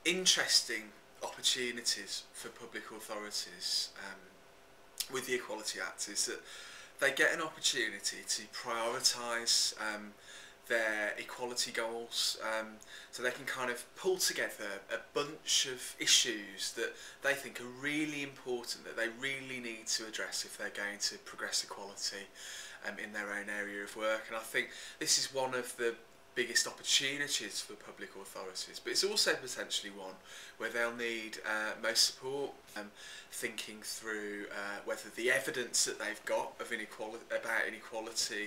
interesting opportunities for public authorities with the Equality Act is that they get an opportunity to prioritise their equality goals, so they can kind of pull together a bunch of issues that they think are really important, that they really need to address if they're going to progress equality in their own area of work. And I think this is one of the biggest opportunities for public authorities, but it's also potentially one where they'll need most support, thinking through whether the evidence that they've got of about inequality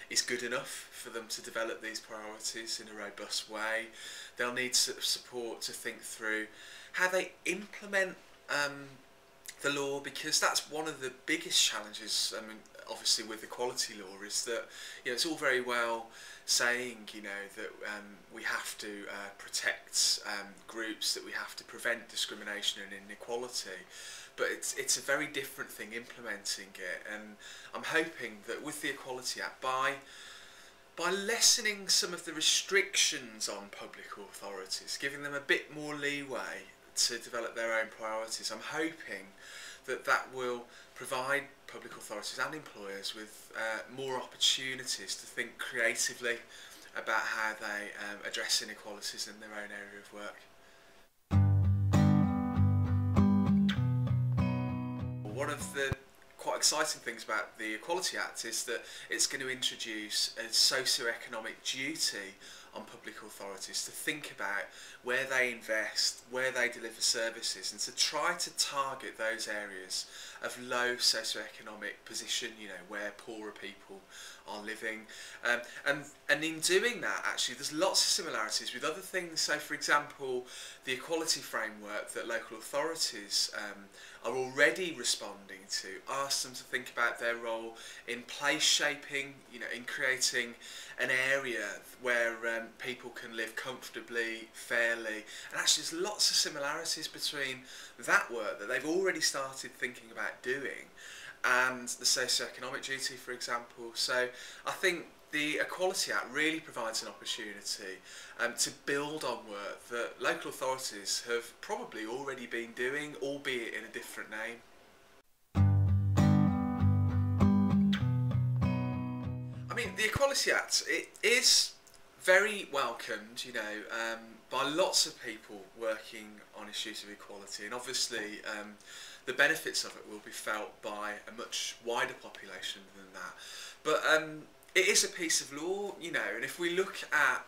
is good enough for them to develop these priorities in a robust way. They'll need support to think through how they implement the law, because that's one of the biggest challenges, I mean, obviously with equality law, is that, you know, it's all very well saying, you know, that we have to protect groups, that we have to prevent discrimination and inequality, but it's a very different thing implementing it. And I'm hoping that with the Equality Act, by lessening some of the restrictions on public authorities, giving them a bit more leeway to develop their own priorities, I'm hoping that that will provide public authorities and employers with more opportunities to think creatively about how they address inequalities in their own area of work. One of the quite exciting things about the Equality Act is that it's going to introduce a socio-economic duty on public authorities to think about where they invest, where they deliver services, and to try to target those areas of low socio-economic position, you know, where poorer people are living. And in doing that, actually, there's lots of similarities with other things. So, for example, the equality framework that local authorities are already responding to asks them to think about their role in place shaping, you know, in creating an area where people can live comfortably, fairly. And actually there's lots of similarities between that work that they've already started thinking about doing and the socio-economic duty, for example. So I think the Equality Act really provides an opportunity to build on work that local authorities have probably already been doing, albeit in a different name. I mean, the Equality Act, it is very welcomed, you know, by lots of people working on issues of equality, and obviously the benefits of it will be felt by a much wider population than that. But it is a piece of law, you know, and if we look at,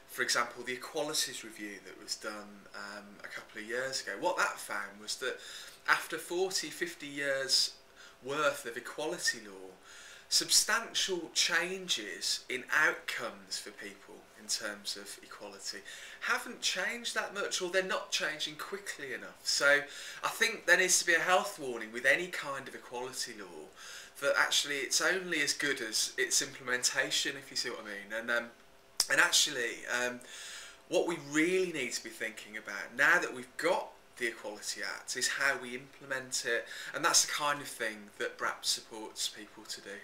for example, the Equalities Review that was done a couple of years ago, what that found was that after 40, 50 years worth of equality law, substantial changes in outcomes for people in terms of equality haven't changed that much, or they're not changing quickly enough. So I think there needs to be a health warning with any kind of equality law, that actually it's only as good as its implementation, if you see what I mean. And actually what we really need to be thinking about now that we've got the Equality Act is how we implement it, and that's the kind of thing that brap supports people to do.